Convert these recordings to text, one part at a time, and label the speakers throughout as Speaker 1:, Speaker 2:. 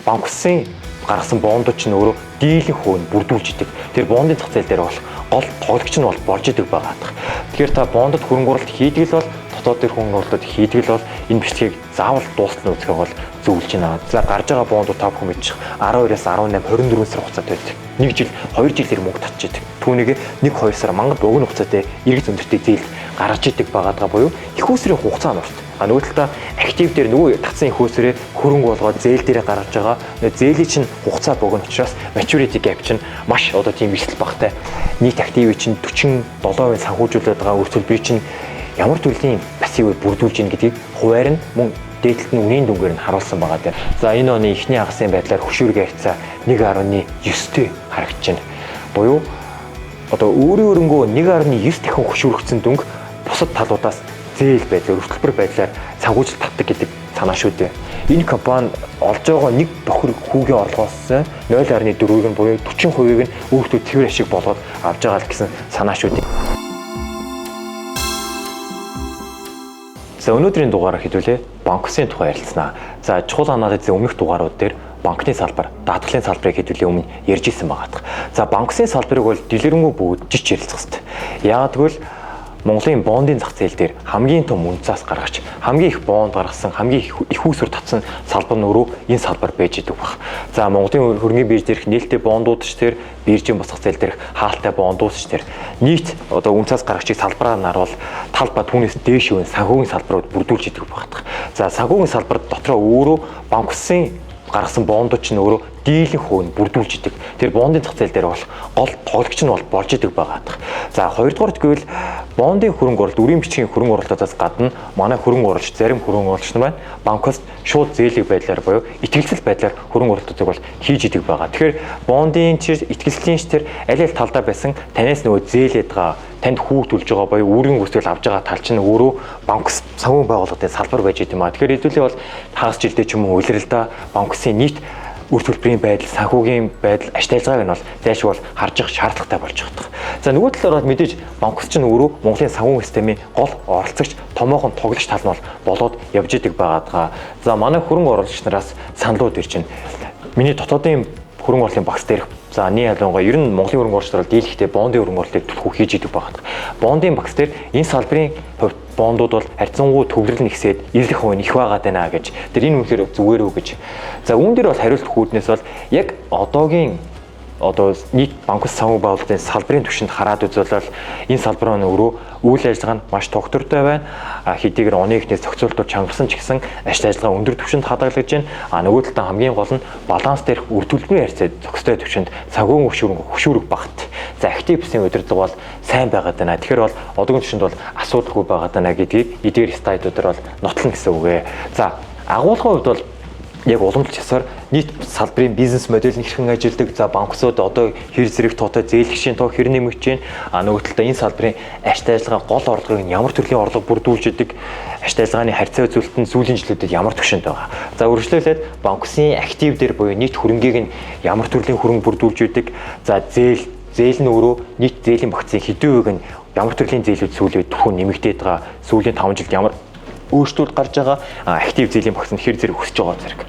Speaker 1: банк улсын гаргасан бондууд чинь өөрөө дийлэн хөөнд бүрдүүлж идэг. Тэр бондын зах зээл дээр бол гол тоглогч нь бол болж идэг байгаа. Тэгэхээр та бондод хөрөнгө оруулалт хийдэг л бол дотоод хөрөнгө оруулалт хийдэг л бол энэ бичлэгийг заавал дуустал нь үзэх бол зөвлөж байна. За гарч байгаа бондууд та бүхэн мэдчих 12-аас 18, 24 сар хугацаатай байдаг. 1 жил, 2 жилээр мөнгө татчих идэг. Түүнийг 1-2 сар мангад богино хугацаатай эргэж зөндөртэй зээл гаргаж идэг байгаа буюу их усрын хугацаа нурт. Нөгөө талаа актив дээр нөгөө татсан их усрээ хөрөнгө болгоод зээл дээрээ гаргаж байгаа. Зээлийн чинь хугацаа богино учраас maturity gap чинь маш одоо тийм бэлтгэл багтай. Нийт активыг чинь 47% санхүүжүүлээд байгаа өртөлбөр чинь ямар төрлийн пассивыг бүрдүүлж ийн гэдгийг хуваар нь мөн дээдлэлт нь үнийн дүнгээр нь харуулсан байгаа дээр. За энэ оны эхний хагасын байдлаар хөшүүргийн харьцаа 1.9-тэй харагдаж байна. Буюу одоо өөрийн өрөнгөө 1.9 дахин хөшүүрэгдсэн дүнг бусад талуудаас зээл байдлаар, өртөлбөр байдлаар санхүүжилт татдаг гэдэг санаа шүү дээ. Энэ компани олж байгаа нэг бохир хүүгийн орлогоос 0.4-ийг нь буюу 40%-ийг нь өөртөө цэвэр ашиг болгоод авж байгаа л гэсэн санаа шүү дээ. За өнөөдрийн дугаараар хэдүүлээ банк улсын тухай ярилцсанаа. За чухал анализын өмнөх дугаарууд дээр банкны салбар, даатгалын салбарыг хэдүүлээ өмнө ярьж исэн байгаа. За банк улсын салбарыг бол дэлгэрэнгүй бүүджиж ярилцах хэрэгтэй. Яагад гэвэл Монголын бондын зах зээл дээр хамгийн том үнцаас гаргаж, хамгийн их бонд гаргасан, хамгийн их усүр татсан салбар нь өөрөө энэ салбар байж идэг баг. За Монголын хөрөнгөний бирж дээрх нээлттэй бондууд ч тэр биржийн бос зах зээл дээрх хаалттай бондууд ч тэр нийт одоо үнцаас гаргачийг салбараар наруул талбай түүнээс дээш үн санхүүгийн салбарууд бүрдүүлж идэг баг. За санхүүгийн салбар дотроо өөрөө банк улсын гаргасан бондууд ч өөрөө дийлэн хөөнд бүрдүүлж идэг. Тэр бондын зах зээл дээр бол гол тоглогч нь бол болж идэг байгаа. За хоёрдугаарт гэвэл бондын хөрөнгө оруулалт, үрийн бичгийн хөрөнгө оруулалтаас гадна манай хөрөнгө оруулагч, зарим хөрөнгө оруулагч нар байна. Банкоос шууд зээлийн байдлаар буюу итгэлцэл байдлаар хөрөнгө оруулалтыг бол хийж идэг байгаа. Тэгэхээр бондын ч итгэлцлийн ч тэр аль аль талдаа байсан танаас нөгөө зээлээд байгаа танд хүүхдүүлж байгаа буюу үүргийн гүйцэтгэл авж байгаа тал чинь өөрөө банк санхүү байгууллагын салбар байж идэм ба. Тэгэхээр хэдүүлээ бол хагас жилдээ ч юм уу улиралдаа банк улсын нийт үр төлбөрийн байдал, санхүүгийн байдал, аж ажиллагааг нь бол зайлшгүй харж явах шаардлагатай болж байгаа. За нөгөө талаараа мэдээж банк ус чинь өөрөө Монголын санхүүгийн системийн гол оролцогч, томоохон тоглогч тал нь бол болоод явж идэг байгаа. За манай хөрөнгө оруулагч нараас саналууд ирж байна. Миний дотоодын хөрөнгө оруулалтын багц дээрх за нэг ялангуяа ер нь Монголын хөрөнгө оруулагчдаар дийлэхдээ бондын хөрөнгө оруулалтыг төлхөө хийж идэг байгаа. Бондын багц дээр энэ салбарын хувьд бондууд бол харьцангуй төвлөрөл нэгсээд эзлэх хувь нь их байгаад байна гэж. Тэр энэ үнэхээр зүгээр үү гэж. За үүн дээр бол хариулт өгөхүүднээс бол яг одоогийн нийт банк ус санхүү байгуулалтын салбарын түвшинд хараад үзвэл энэ салбар нь өөрөө үйл ажиллагаа нь маш тогтвортой байна. Хэдийгээр оны эхнээс зохицуултууд чангарсан ч гэсэн ажил ажиллагаа өндөр түвшинд хадгалагдж байна. Нөгөө талдаа хамгийн гол нь баланс дээрх үр төлбөрийн харьцаа зохистой түвшинд санхүүгийн хөшүүрэг багт. За активсын удирдлага бол сайн байгаад байна. Тэгэхээр бол одоогийн түвшинд бол асуудалгүй байгаад байна гэдгийг эдгээр слайдуудаар бол нотлно гэсэн үг ээ. За агуулгын хувьд бол яг уламжлалт ёсоор нийт салбарын бизнес модель нь хэрхэн ажилладаг. За банксууд одоо хэр зэрэг тоотой зээлгшийн тоо хэр нэмэгдэж байна. Нөгөө талдаа энэ салбарын ашигт ажиллагаа гол орлогыг ямар төрлийн орлого бүрдүүлж идэг, ашигт ажиллагааны харьцаа үзүүлэлт нь сүүлийн жилүүдэд ямар түвшинд байгаа. За үргэлжлүүлээд банк улсын актив дээр буюу нийт хөрөнгийг нь ямар төрлийн хөрөнгө бүрдүүлж идэг. За зээл нь өөрөө нийт зээлийн багцын хэдэн үеийг нь ямар төрлийн зээлүүд сүүлийн түвхэн нэмэгдээд байгаа. Сүүлийн 5 жилд ямар өөрчлөлт гарч байгаа, актив зээлийн багц нь хэр зэрэг өсөж байгаа зэрэг.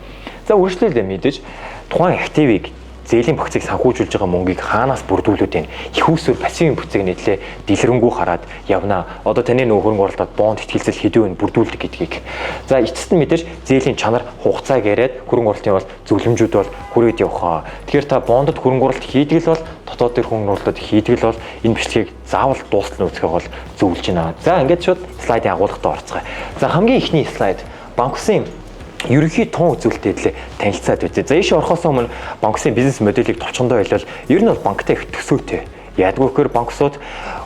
Speaker 1: За үргэлжлүүлээ мэдээж тухайн активыг зээлийн багцыг санхүүжүүлж байгаа мөнгийг хаанаас бүрдүүлээд байна? Их усүр пассивын бүцэг нийтлээ дэлгэрэнгүй хараад явна. Одоо таны нөгөө хөрөнгө оруулалтад бонд ихтгэлцэл хэдэн үн бүрдүүлдэг гэдгийг. За эцэст нь мэдээж зээлийн чанар хугацааг яриад хөрөнгө оруулалтын бол зөвлөмжүүд бол хүрээд явах. Тэгэхээр та бондод хөрөнгө оруулалт хийдэг л бол дотоод төр хөрөнгө оруулалт хийдэг л бол энэ бичлэгийг заавал дуустал нь үзэхээ бол зөвлөж байна. За ингээд шууд слайдын агуулгатаа орцгоё. За хамгийн эхний слайд банк улсын ерөнхий тун үзүүлэлтэд танилцаад үзье. За ийшээ орохоос өмнө банк улсын бизнес модельийг товчхондоо хэлвэл ер нь бол банктай их төсөөтэй. Яадгүй гэхээр банксууд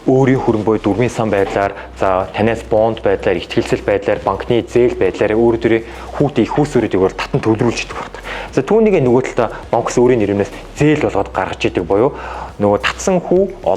Speaker 1: өөрийн хөрөнгө буюу дөрвийн сан байдлаар за танаас бонд байдлаар, ихтгэлцэл байдлаар, банкны зээл байдлаар өөр дөрөө хүүтэй их усүрүүдийг бол татан төвлөрүүлж идэг байна. За түүнийг нөгөө талдаа банк ус өөрийн нэрнээс зээл болгоод гаргаж идэг буюу нөгөө татсан хүү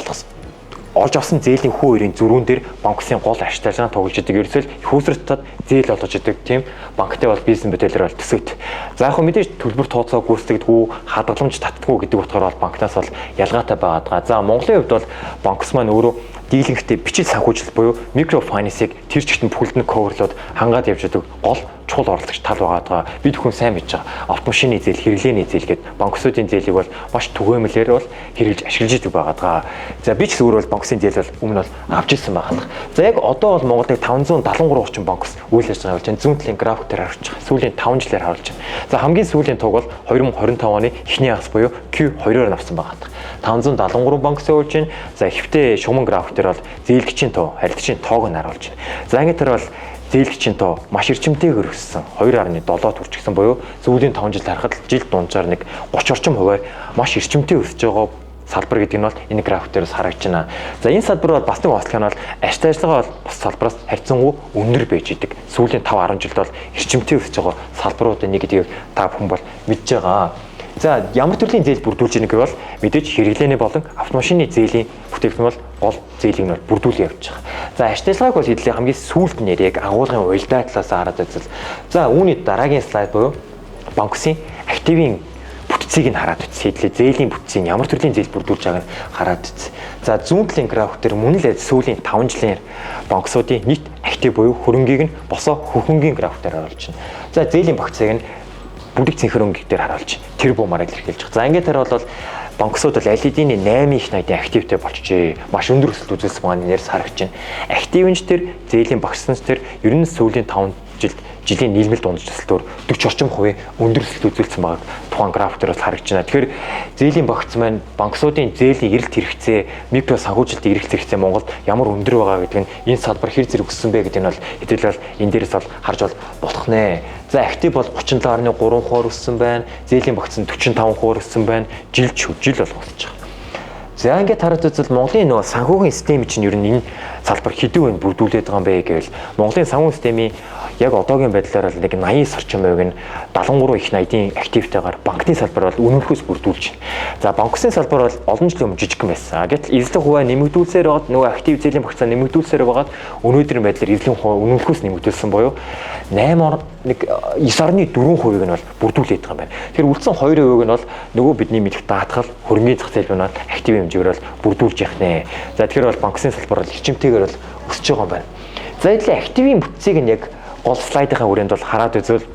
Speaker 1: олж авсан зээлийн хүү хоёрын зөрүүн дээр банк улсын гол ашиг ажиллагаа тоглож идэг. Ерөөсөө их усртад зээл олгож идэг тийм банктай бол бизнес модельээр бол төсөвт. За яг хөө мэдээж төлбөр тооцоо гүйцэтгэдэггүй, хадгаламж татдаггүй гэдэг утгаараа бол банкнаас бол ялгаатай байгаа. За Монголын хувьд бол банкс маань өөрөө дийлэнхтэй бичил санхүүжилт буюу микрофинансыг тэр чигтэн бүхэлдэн коверлоод хангаад явж байгаа гол чухал орлогч тал байгаа. Бид хүн сайн мэдж байгаа. Автомашины зээл, хэрэглээний зээл гэдэг банксуудын зээлийг бол маш түгээмлээр бол хэрэгжилж ашиглаж идэг байгаа. За би ч гэсэн өөрөө бол банксын зээл бол өмнө бол авч ирсэн байгаа. За яг одоо бол Монголд 573 орчим банкс үйл ажиллагаа явуулж байна. Зүүн талын график дээр харуулж байгаа. Сүүлийн 5 жилээр харуулж байна. За хамгийн сүүлийн туг бол 2025 оны эхний хагас буюу Q2-оор авсан байгаа. 573 банкс явуулж байна. За ихвтэй шугамн график дээр бол зээлгчийн тоо, харилцагчийн тоог нь харуулж байна. За ингээд тэр бол зээлгчийн тоо маш эрчимтэйгээр өссөн 2.7 хүрчихсэн буюу сүүлийн 5 жил харахад жил дунджаар нэг 30 орчим хувиар маш эрчимтэй өсөж байгаа салбар гэдэг нь бол энэ график дээрээс харагдаж байна. За энэ салбар бол бас нэг онцлог нь бол ашигтай ажиллагаа бол бус салбараас харьцангуй өндөр байж идэг. Сүүлийн 5-10 жилд бол эрчимтэй өсөж байгаа салбаруудын нэг гэдгийг та бүхэн бол мэдж байгаа. За ямар төрлийн зээл бүрдүүлж байгааг бол мэдээж хэрэглээний болон автомашины зээлийн бүтээгдэхүүн бол гол зээлийг нь бүрдүүлж явж байгаа. За ашигтай ажиллагааг бол хэдлийн хамгийн сүүлд нь яг агуулгын уялдаа талаас хараад үзвэл за үүний дараагийн слайд буюу банк улсын активын бүтцийг нь хараад үзье. Хэдлийн зээлийн бүтцийг ямар төрлийн зээл бүрдүүлж байгааг нь хараад үзье. За зүүн талын график дээр мөн л сүүлийн 5 жилийн банксуудын нийт актив буюу хөрөнгийг нь босоо хөхөнгийн график дээр харуулж байна. За зээлийн багцыг нь бүгд цэнхэрөнгийг дээр харуулж тэр бумаар илэрхийлж байгаа. За ингээд тэр бол банксууд бол LED-ний 8 их 80-ийн активтэй болчихжээ. Маш өндөр өсөлт үзүүлсэн байгаа нэрс харагдаж байна. Активынч тэр зээлийн багцсанч тэр ер нь сүүлийн 5 жилд жилийн нийлмэл дундаж өсөлтөөр 40 орчим хувийн өндөр өсөлт үзүүлсэн байгааг тухайн график дээр бас харагдаж байна. Тэгэхээр зээлийн багц маань банксуудын зээлийн эрэлт хэрэгцээ, микро санхүүжилтийн эрэлт хэрэгцээ Монголд ямар өндөр байгаа гэдэг нь энэ салбар хэр зэрэг өссөн бэ гэдэг нь бол хэдүүлэл энэ дээрээс бол харж болох нэ. За актив бол 37.3% өссөн байна. Зээлийн багц нь 45% өссөн байна. Жил болгоолж байгаа. За ингээд хараад үзвэл Монголын нөгөө санхүүгийн систем чинь ер нь энэ салбар хэдэн үнд бүрдүүлээд байгаа юм бэ гэвэл Монголын санхүү системийн яг одоогийн байдлаар л нэг 89 орчим хувийг нь 73 их 80-ийн активтэйгээр банкны салбар бол үнэмхөөс бүрдүүлж байна. За банк улсын салбар бол олон жилийн өмнө жижигхэн байсан. Гэтэл эзлэх хуваа нэмэгдүүлсээр байгаад нөгөө актив зээлийн багцаа нэмэгдүүлсээр байгаад өнөөдрийн байдлаар эзлэх хуваа үнэмхөөс нэмэгдүүлсэн буюу 9.4% нь бол бүрдүүлээд байгаа юм байна. Тэгэхээр үлдсэн 2% нь бол нөгөө бидний мэдих даатгал хөрөнгөний зах зээл нь актив хэмжээгээр бол бүрдүүлж явах нэ. За тэгэхээр бол банк улсын салбар бол эрчимтэйгээр бол өсөж байгаа юм байна. За эдгээр активын бүтцийг нь яг гол слайдынхаа хүрээнд бол хараад үзвэл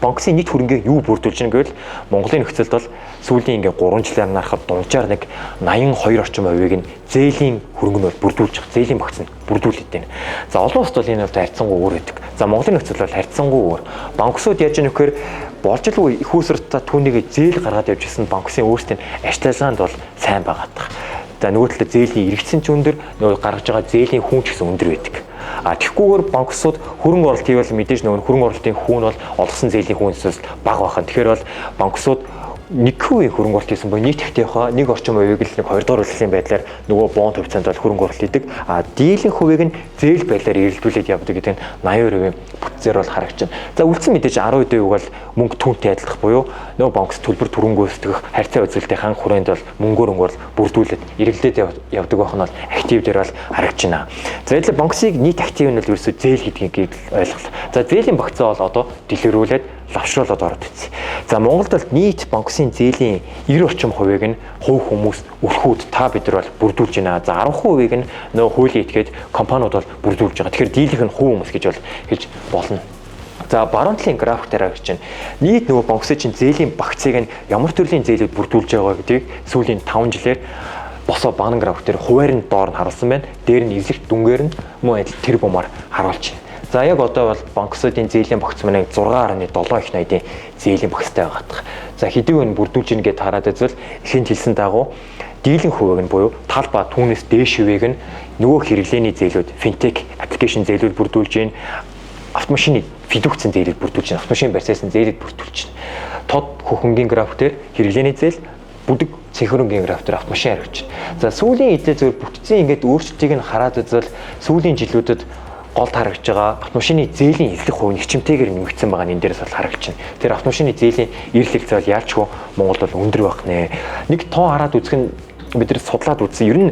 Speaker 1: банксын нийт хөрөнгөийг юу бүрдүүлж байгаа гэвэл Монголын нөхцөлд бол сүүлийн ингээ 3 жилээр нарахад дунджаар нэг 82 орчим хувийг нь зээлийн хөрөнгө нь бүрдүүлж байгаа. Зээлийн багц нь бүрдүүлээд байна. За олон улсад бол энэ бол харьцангуй өөр байдаг. За Монголын нөхцөл бол харьцангуй өөр. Банксууд яаж яах вэ гэхээр болжлгүй их усртаа түүнийг зээл гаргаад явж исэн банксын өөрсдийн ашиг ажиллагаанд бол сайн байгаа даа. За нөгөө талд зээлийн эргэцэн ч өндөр, нөгөө гаргаж байгаа зээлийн хүн ч гэсэн өндөр байдаг. Тэгэхгүйгээр банксууд хөрөнгө оруулалт хийвэл мэдээж нөгөө хөрөнгө оруулалтын хүүн бол олгосон зээлийн хүүнээс бага бахан. Тэгэхээр бол банксууд 1% хөрөнгө оруулалт хийсэн буюу нийт активийнхаа 1 орчим хувийг л нэг 2 дугаар үлслийн байдлаар нөгөө бонд хувьцаанд бол хөрөнгө оруулалт хийдэг. Дийлэнх хувийг нь зээл байдлаар эргэлдүүлээд явдаг гэдэг нь 82% бүтцээр бол харагдаж байна. За үлдсэн мэдээж 10% бол мөнгө түнтэй адилах буюу нөгөө банкс төлбөр түрнгөөсдөх харьцаа үзүүлэлтийн хүрээнд бол мөнгөөр бүрдүүлээд эргэлдээд явдаг байх нь бол актив дээр бол харагдаж байна. За эдгээр банксыг нийт актив нь бол ерөөсөө зээл гэдгийг ойлголоо. За зээлийн багцаа бол одоо дэлгэрүүлээд лавшруулаад ороод үзье. За Монголд бол нийт банксын зээлийн 90 орчим хувийг нь хувь хүмүүс, өрхүүд та бид нар бол бүрдүүлж байна. За 10% нь нөгөө хуулийн этгээд компаниуд бол бүрдүүлж байгаа. Тэгэхээр дийлэнх нь хувь хүмүүс гэж бол хэлж болно. За баруун талын график дээр гэж байна. Нийт нөгөө банксын чинь зээлийн багцыг нь ямар төрлийн зээлүүд бүрдүүлж байгаа гэдгийг сүүлийн 5 жилээр босоо банк график дээр хуваар нь доор нь харуулсан байна. Дээр нь эзлэх дүнгээр нь мөн адил тэр бумаар харуулж байна. За яг одоо бол банксуудын зээлийн багц маань 6.7 их 80-ийн зээлийн багцтай байгаа. За хэдийг нь бүрдүүлж ийн гэдээ хараад үзвэл ихэнд хэлсэн дагуу дийлэнх хувийг нь буюу тал ба түүнээс дээш хувийг нь нөгөө хэрэглээний зээлүүд, финтек, аппликейшн зээлүүд бүрдүүлж ийн, автомашины фидүкцэн зээлүүд бүрдүүлж ийн, автомашины барьцаасан зээлүүд бүрдүүлж ийн. Тод хөхөнгийн график дээр хэрэглээний зээл, бүдэг цэнхэрэнгийн график дээр автомашин харагдаж байна. За сүүлийн эдгээр зөв бүтцийн ингээд өөрчлөлтийг нь хараад үзвэл сүүлийн жилүүдэд гол харагдж байгаа автомашины зээлийн эзлэх хувь нэгчмтэйгээр нэмэгдсэн байгаа нь энэ дээрээс бол харагдаж байна. Тэр автомашины зээлийн эрэлт хэрэгцээ бол яалчгүй Монголд бол өндөр байх нэ. Нэг тоо хараад үзэх нь бид нар судлаад үзсэн. Ер нь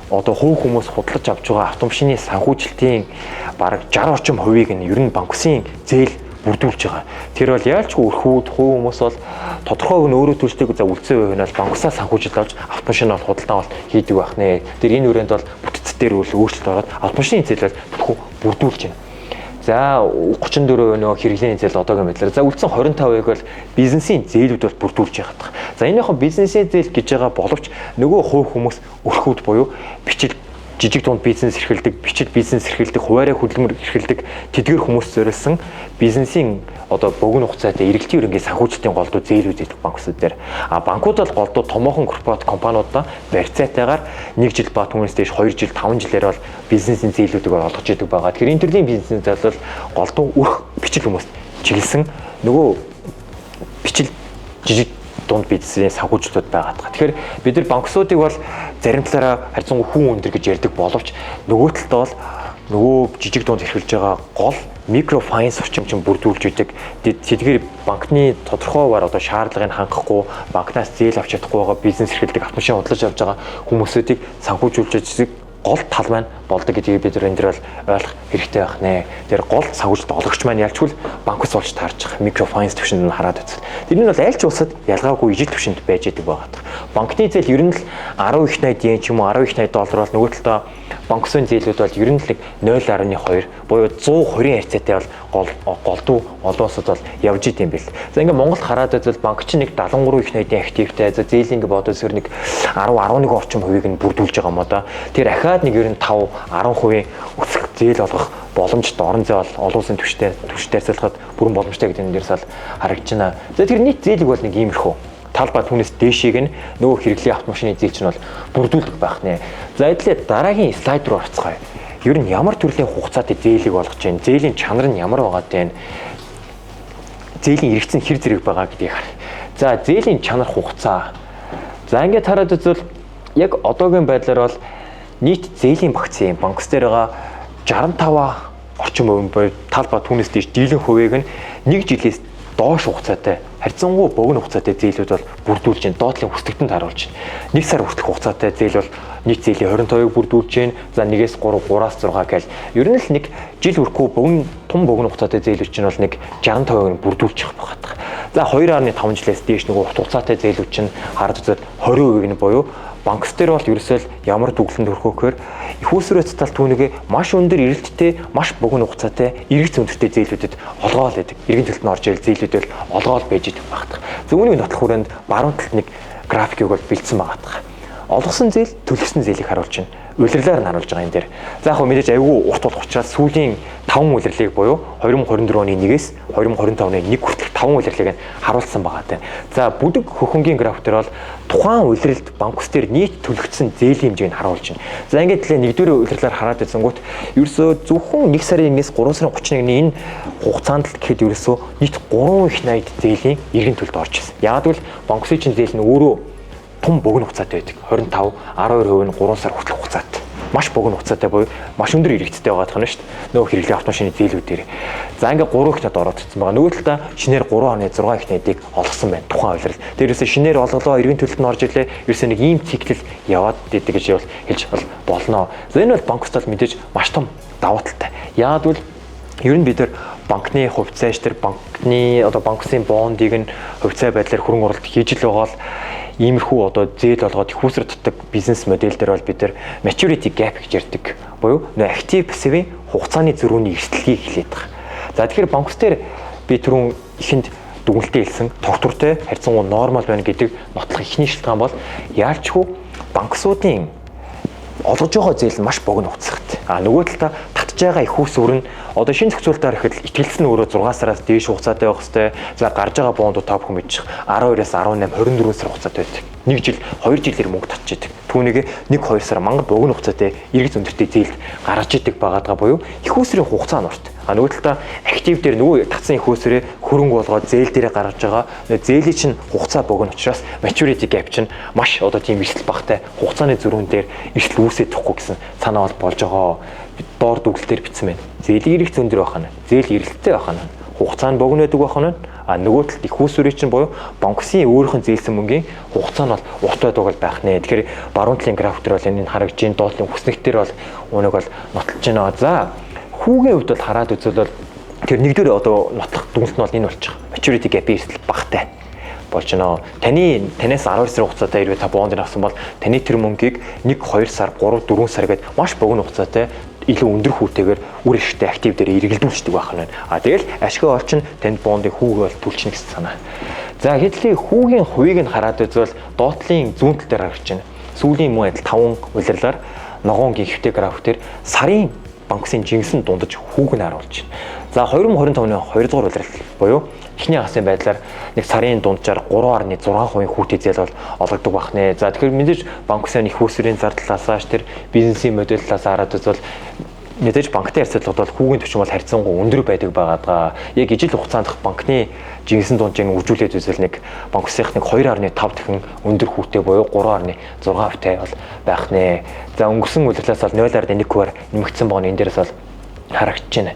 Speaker 1: одоо хувь хүмүүс худалдаж авч байгаа автомашины санхүүжилтийн бараг 60 орчим хувийг нь ер нь банк усын зээл бүрдүүлж байгаа. Тэр бол яалчгүй өрхүүд хувь хүмүүс бол тодорхой өгн өөрөө төлжтэйг за үлдсэн хувь нь бол банк усаа санхүүжилт авч автомашин бол худалдаа бол хийдэг байх нэ. Тэр энэ үрээнд бол бүтцээр үл өөрчлөлт ороод автомашины зээл бол бүрдүүлж байна. За 34% нөгөө хэрэглээний зээл одоогийн байдлаар за үлдсэн 25%-ыг бол бизнесийн зээлүүд бол бүрдүүлж байгаа. За энэхүү бизнесийн зээл гэж байгаа боловч нөгөө хувь хүмүүс өрхүүд буюу бичил жижиг дунд бизнес эрхэлдэг, бичил бизнес эрхэлдэг, хуваарай хөдөлмөр эрхэлдэг тэдгэр хүмүүс зориулсан бизнесийн одоо богино хугацаатай эргэлтийн ерөнхий санхүүжилтийн голдуу зээлүүд идэх банкуд дээр. А банкуд бол голдуу томоохон корпорат компаниудаа барьцаатайгаар 1 жил ба түүнээс дээш 2 жил, 5 жилээр бол бизнесийн зээлүүдийг олгож идэг байгаа. Тэгэхээр энэ төрлийн бизнесийн зээл бол голдуу өрх бичил хүмүүс чиглэсэн нөгөө бичил жижиг дунд бизнесийн санхүүжилтүүд байгаа. Тэгэхээр бид нар банксуудыг бол зарим талаараа харьцангуй хүн өндөр гэж ярьдаг боловч нөгөө талдаа бол нөгөө жижиг дунд эрхэлж байгаа гол микрофинанс орчим чинь бүрдүүлж идэг. Тэдгээр банкны тодорхойгоор одоо шаардлагыг хангахгүй, банкнаас зээл авч чадахгүй байгаа бизнес эрхэлдэг автомашин худалдаж авч байгаа хүмүүсүүдийг санхүүжүүлж идэг гол тал маань болдог гэдгийг бид энэ дээр бол ойлгох хэрэгтэй байх нэ. Тэр гол санхүүжилт олгогч маань ялчгүй банк ус болж таарж байгаа микрофинанс төвшөнд нь хараад үзвэл. Тэр нь бол аль ч улсад ялгаагүй ижил төвшөнд байж идэг байгаа. Банкны зээл ер нь л 10 их 80 yen ч юм уу 10 их 80 доллар бол нөгөө талдаа банк усын зээлүүд бол ер нь л 0.2 буюу 120 харьцаатай бол голдуу олон улсад бол явж идэм бил. За ингээ Монголд хараад үзвэл банк чинь нэг 73 их 80-ийн активтай. За зээлийн ингээ бодвол зөв нэг 10-11 орчим хувийг нь бүрдүүлж байгаа юм одоо. Тэр ахаад нэг ер нь 5-10% өсөх зээл олгох боломжтой орон зай бол олон улсын түвштэй харьцуулахад бүрэн боломжтой гэдэг энэ дээрс бол харагдаж байна. За тэр нийт зээлэг бол нэг иймэрхүү. Талбай түүнээс дээшийг нь нөгөө хэрэглээ автомашины зээл чинь бол бүрдүүлдэг байх нэ. За эдлээ дараагийн слайд руу орцгоё. Ер нь ямар төрлийн хугацаатай зээлийг олгож байна? Зээлийн чанар нь ямар байгаа вэ? Зээлийн эргэцэн хэр зэрэг байгаа гэдгийг харъя. За зээлийн чанар хугацаа. За ингээд хараад үзвэл яг одоогийн байдлаар бол нийт зээлийн багцын банкс дээр байгаа 65 орчим хувийн буюу талбай түүнээс дээш дийлэн хувийг нь 1 жилээс доош хугацаатай харьцангуй богино хугацаатай зээлүүд бол бүрдүүлж байна. Доотлын хүсдэгтэнд харуулж байна. 1 сар хүртэлх хугацаатай зээл бол нийт зээлийн 22-ыг бүрдүүлж байна. За 1-ээс 3, 3-аас 6 гэл. Ер нь л нэг жил хүрхгүй том богино хугацаатай зээлүүд чинь бол нэг 65%-ыг бүрдүүлж байгаа байна. За 2.5 жилээс дээш нөгөө хугацаатай зээлүүд чинь хараад үзвэл 20%-ийг нь буюу банкс дээр бол ерөөсөө ямар дүглэнд өрхөө гэхээр их усрөөц тал түүнийгээ маш өндөр эрэлттэй, маш богино хугацаатай, эргэц өндөртэй зээлүүдэд олгоол байдаг. Иргэн төлөлт нь орж ирэл зээлүүдэл олгоол байж идэг багтах. За үүний нотлох хүрээнд баруун талд нэг графикийг бол бэлдсэн багтах. Олгосон зээл, төлөвсөн зээлийг харуулж байна. Улирлаар нь харуулж байгаа юм дээр. За яг мэдээж аюул урт болох учраас сүүлийн 5 улирлыг буюу 2024 оны 1-ээс 2025 оны 1 хүртэлх 5 улирлыг нь харуулсан байгаа тань. За бүдэг хөхөнгийн график дээр бол тухайн улирлд банкус дээр нийт төлөгдсөн зээлийн хэмжээг харуулж байна. За ингээд тэлээ нэгдүгээр улирлаар хараад байсангуут ерөөсөө зөвхөн 1 сарын 1-ээс 3 сарын 31-ний энэ хугацаанд л гэхэд ерөөсөө нийт 3 их 80 зээлийн иргэн төлөлт орж ирсэн. Яг л банкусын чинь зээл нь өөрөө том богино хугацаатай байдаг. 25, 12% нь 3 сар хүртэлх хугацаатай. Маш богино хугацаатай буюу маш өндөр эргэцтэй байгаа гэх юм шүү дээ. Нөгөө хэрэглээ автомашины зээлүүд дээр. За ингээд 3 их 80 ороод ирсэн байгаа. Нөгөө талдаа шинээр 3.6 их 80-ыг олгосон байна. Тухайн улирал. Тэрээс шинээр олголоо иргэн төлөлт нь орж ирлээ. Ерөөсөө нэг ийм циклэл яваад идэг гэж хэлж болно. За энэ бол банкуст бол мэдээж маш том давуу талтай. Яагад бол ер нь бид нар банкны хувьцааш тэр банкны одоо банксын бондыг нь хувьцаа байдлаар хөрөнгө оруулалт хийж л байгаа л иймэрхүү одоо зээл олгоод их усрал татдаг бизнес модель дээр бол бид нар maturity gap гэж ярьдаг. Буюу нөө актив пассивын хугацааны зөрүүний эрсдэлгийг хэлээд байгаа. За тэгэхээр банкс дээр би түрүүн ихэнд дүгнэлтээ хэлсэн тогтвортой харьцангуй нормал байна гэдэг нотлох ихний шалтгаан бол яалчгүй банксуудын олгож байгаа зээл нь маш богино хугацаатай. Нөгөө талдаа татж байгаа их ус өрн одоо шинэ зохицуулалтаар ихэд итгэлсэн өөрөө 6 сараас дээш хугацаатай байх хэвээр. За гарч байгаа бондууд топ хүмүүжих 12-аас 18, 24 сар хугацаатай байдаг. 1 жил, 2 жилээр мөнгө татж идэг. Түүнийг 1-2 сар мангар богино хугацаатай эргэц өндөртэй зээлд гаргаж идэг байгаадгаа буюу их усрын хугацаа нь урт. Нөгөө талдаа актив дээр нөгөө татсан их усрээ хөрөнгө болгоод зээл дээрээ гаргаж байгаа. Зээлийн чинь хугацаа богино учраас maturity gap чинь маш одоо тийм эрсдэл багтай хугацааны зөрүүн дээр эрсдэл үүсэж тахгүй гэсэн санаа бол болж байгаа. Доор дүгнэлтээр бичсэн байна. Зээлийн эргэц өндөр байх нь, зээл эрэлттэй байх нь, хугацаа нь богино байдаг байх нь, нөгөө талд их усүрийн чинь буюу банксын өөрийнх нь зээлсэн мөнгөний хугацаа нь бол урт байдаг байх нэ. Тэгэхээр баруун талын график дээр бол энэ харагдж байна. Доотлын хүснэгтэр бол үнэг бол нотолж байна. За хүүгийн хувьд бол хараад үзвэл тэр нэгдүгээр одоо нотлох дүнс нь бол энэ болж байгаа. Maturity gap эрсдэл багтай болж байна. Танаас 12 сарын хугацаатай хэрвээ та бонд авсан бол таны тэр мөнгийг 1 2 сар 3 4 сар гээд маш богино хугацаатай илүү өндөр хүүтэйгээр үр ашигтай актив дээр эргэлдүүлждэг байх нь байна. Тэгэл ашиг олчин танд бондын хүүг бол түлчнэ гэсэн санаа. За хэдлийн хүүгийн хувийг нь хараад үзвэл доотлын зүүн тал дээр харагдаж байна. Сүүлийн мөн адил 5 улирлаар ногоонгийн хэвтэй график дээр сарын банксын жинсэн дундаж хүүг нь харуулж байна. За 2025 оны 2 дугаар улирал буюу эхний хасын байдлаар нэг сарын дунджаар 3.6% хүүтэй зээл бол олгодог байх нэ. За тэгэхээр мэдээж банксын их усрийн зардлаасаа тэр бизнесийн модель талаас хараад үзвэл мэдээж банктай харьцуулахад бол хүүгийн түвшин бол харьцангуй өндөр байдаг байгаа. Яг ижил хугацаанд банкны жинсэн дунджийг үржүүлээд үзвэл нэг банксынх нэг 2.5 дахин өндөр хүүтэй буюу 3.6%-тай бол байх нэ. За өнгөрсөн улирлаас бол 0.1%-аар нэмэгдсэн байгаа нь энэ дээрээс бол харагдаж байна.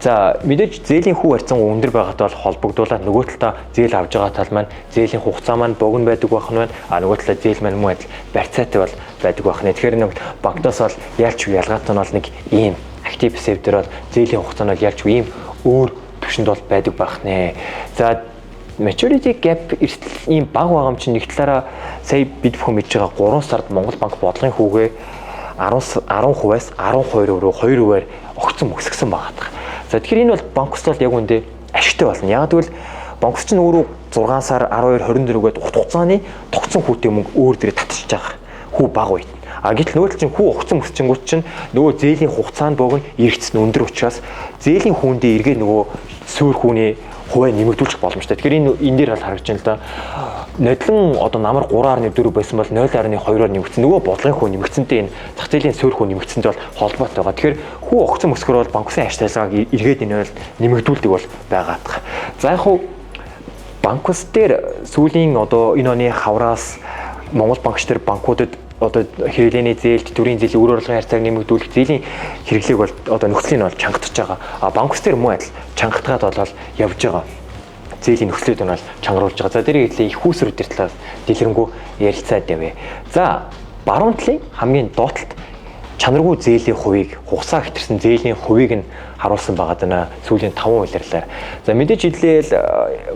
Speaker 1: За мэдээж зээлийн хүү харьцангуй өндөр байгаатай бол холбогдуулаад нөгөө талдаа зээл авж байгаа тал маань зээлийн хугацаа маань богино байдаг байх нь байна. Нөгөө талдаа зээл маань мөн адил барьцаатай бол байдаг байх нь. Тэгэхээр нэг банкнаас бол яалч ялгаатай нь бол нэг ийм актив пассив дээр бол зээлийн хугацаа нь яалч ийм өөр түвшинд бол байдаг байх нэ. За maturity gap эрсдэл ийм бага байгаа юм чинь нэг талаараа сая бид бүхэн мэдж байгаа 3 сард Монгол банк бодлогын хүүгээ 10%-аас 12% руу 2%-аар огцон өсгсөн байгаа. За тэгэхээр энэ бол банкс бол яг үндэ ашигтай болно. Яг гэвэл банкс чинь өөрөө 6 сар 12 24 гээд урт хугацааны тогтсон хүүтэй мөнгө өөр дээрээ татчихж байгаа. Хүү бага үед. Гэтэл нөгөө чинь хүү огцон өсчингүүд чинь нөгөө зээлийн хугацаанд богино эргэцсэн өндөр учраас зээлийн хүүндээ эргээ нөгөө суур хүүний хуваа нэмэгдүүлчих боломжтой. Тэгэхээр энэ дээр бол харагдаж байна л да. Нодлон одоо намар 3.4 байсан бол 0.2-оор нэмэгдсэн. Нөгөө бодлогын хүү нэмэгдсэнтэй энэ зах зээлийн суур хүү нэмэгдсэнтэй бол холбоотой байгаа. Тэгэхээр хүү огцон өсгөр бол банксын ашиглалгааг эргээд энэ бол нэмэгдүүлдэг бол байгаа. За яг хуу банкус дээр сүүлийн одоо энэ оны хавраас Монгол банкч дээр банкудад одоо хэрэглээний зээлд төрийн зээлийн үр орлогын харьцааг нэмэгдүүлэх зээлийн хэрэглээг бол одоо нөхцөлийг бол чангатж байгаа. Банкус дээр мөн адил чангатгаад болол явж байгаа. Зээлийн нөхцөлийг нь бол чангаруулж байгаа. За дээрээ хэлээ их усрууд дээр талаас дэлгэрэнгүй ярилцаад явъя. За баруун талын хамгийн доотлолт чанаргүй зээлийн хувийг хугацаа хэтэрсэн зээлийн хувийг нь харуулсан байгаа даа сүүлийн 5 улирлаар. За мэдээж хэлээл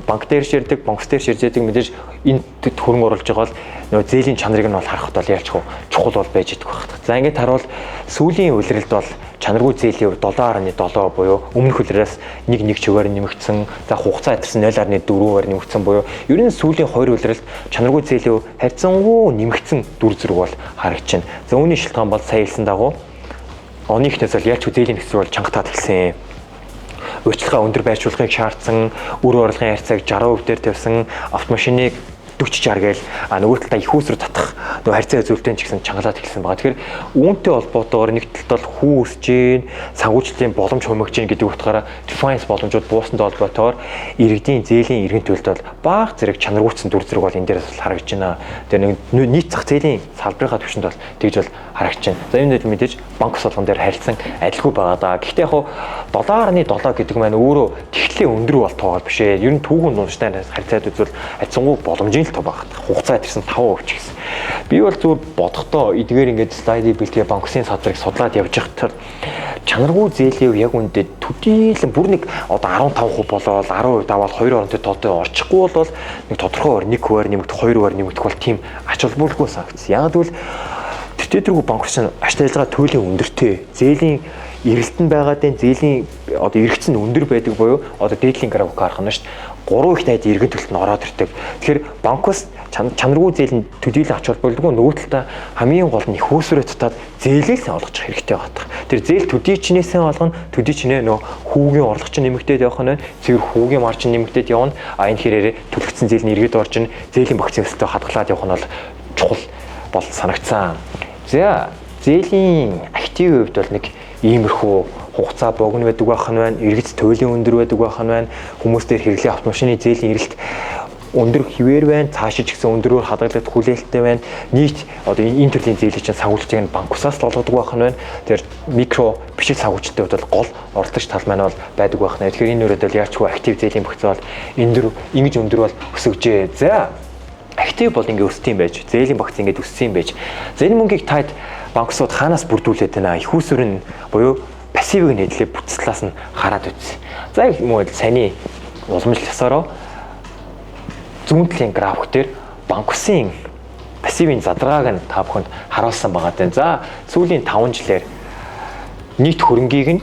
Speaker 1: банк дээр ширдэг, банкс дээр ширжээдэг мэдээж энэ хөрөнгө оруулж байгаа бол нөгөө зээлийн чанарыг нь бол харахад бол яалч чухал бол байж идэх байх. За ингээд харуул сүүлийн улиралд бол чанаргүй зээлийн хувь 7.7 буюу өмнөх улираас 1.1 чигээр нэмэгдсэн. За хугацаа хэтэрсэн 0.4-аар нэмэгдсэн буюу ер нь сүүлийн 2 улиралд чанаргүй зээлийн хувь харьцангуй нэмэгдсэн дүр зэрэг бол харагдаж байна. За үүний шалтгаан бол сая хэлсэн дагуу оны ихнээс бол яалч зээлийн нөхцөл бол чангатаад эхэлсэн. Өөрчлөлтөө өндөр байршуулгыг шаардсан, үр орлогын харьцааг 60% дээр тавьсан, автомашиныг 40-60 гээл нөгөө талдаа их усруу татах нөгөө харьцаа зөвлөлтөнд ч гэсэн чангалаад эхэлсэн байгаа. Тэгэхээр үүнтэй холбоотойгоор нэг талд бол хүү өсөж гин, санхүүжилтийн боломж хумигж гин гэдэг утгаараа refinance боломжууд буусантай холбоотойгоор иргэдийн зээлийн иргэн төлөлт бол бага зэрэг чанаргуйцсан дүр зэрэг бол энэ дээрээс бол харагдаж байна. Тэр нэг нийт зах зээлийн салбарынхаа түвшинд бол тэгж бол харагдаж байна. За энэ дээр мэдээж банк солгон дээр харилцан адилгүй байгаа даа. Гэхдээ яг 7.7 гэдэг маань өөрөө тэгтлээ өндөр бол тоогоо биш ээ. Ер нь түүхэн дундчтай харьцаад үзвэл харьцангуй боломжийн л тоо багт. Хугацаа тэрсэн 5% ч гэсэн. Би бол зүгээр бодохдоо эдгээр ингээд слайдыг бэлтгээ банксын садрыг судлаад явж байхдаа чанаргүй зээлийн яг үндэ төдийлөн бүр нэг одоо 15% болоод 10% даваад 2 оронтой тоотой орчихгүй бол нэг тодорхой 1%-аар нэмэгдэх 2%-аар нэмэгдэх бол тийм ач холбогдолгүй санагдсан. Яг гэвэл тэртэргүй банкч ач ажиллагаа туйлын өндөртэй зээлийн эргэлтэн байгаадын зээлийн одоо эргэцэн өндөр байдаг буюу одоо дээдлийн график харах нь шүү дээ. 3 их найд эргэн төлөлт нь ороод ирдэг. Тэгэхээр банкус чанаргүй зээлийн төдийлөн ач холбогдолгүй нөгөө талдаа хамгийн гол нь их усроо татаад зээлээс олгож хэрэгтэй байгаа. Тэр зээл төдий чинээсээ олгоно, төдий чинээ нөгөө хүүгийн орлого чинь нэмэгдээд явах нь, цэвэр хүүгийн маржин нэмэгдээд явна. Энэ хэрээрээ төлөгдсөн зээл нь эргээд орж ин зээлийн багцын өсөлтөд хадгалаад явах нь бол чухал бол санагцсан. За зээлийн актив хувьд бол нэг иймэрхүү хугацаа богино байдаг байх нь байна, эргэц туйлын өндөр байдаг байх нь байна, хүмүүс дээр хэрэглээ автомашины зээлийн эрэлт өндөр хിവэр байна, цаашиж гэсэн өндөрөөр хадгалагдах хүлээлттэй байна. Нийт одоо энэ төрлийн зээлийн чинь санхүүжилтийг нь банк усаас л олгодог байх нь байна. Тэгэхээр микро бичил санхүүжилттэй бол гол оролцогч тал маань бол байдаг байх нь. Тэгэхээр энэ үрээд бол яачгүй актив зээлийн багцаа бол ингэж өндөр бол өсөжээ. За актив бол ингэ өссөн юм байж, зээлийн багц ингэ өссөн юм байж. За энэ мөнгийг таад банксууд хаанаас бүрдүүлээд байна? Их усүр нь буюу пассивыг нэдлээ бүтцлаас нь хараад үзье. За их юм уу саяны уламжлалсараа зүүн талын график дээр банк усын пассивын задрагааг нь та бүхэнд харуулсан байгаа дээ. За сүүлийн 5 жилээр нийт хөрөнгийг нь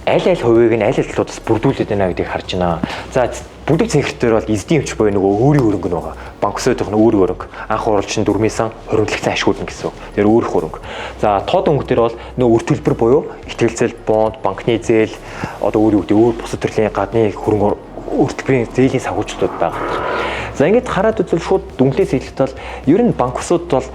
Speaker 1: аль хувийг нь аль талуудаас бүрдүүлээд байна гэдгийг харж байна. За бүдэг цэнхэртээр бол эзэдийн өмч буюу нөгөө өөрийн хөрөнгө нь байгаа. Банк усуудын өөрийн хөрөнгө. Анх оруулагчийн дөрмийнсэн хоригдлогцсон ашгууд нь гэсэн. Тэр өөрийн хөрөнгө. За тоод өнгө дээр бол нөгөө үр төлбөр буюу ихтгэлцэл, бонд, банкны зээл, одоо өөр бусад төрлийн гадны хөрөнгө үр төлбөрийн зээлийн санхүүжилтүүд байгаа. За ингэж хараад үзвэл шууд дүнлээс хэлэхэд бол ер нь банк усууд бол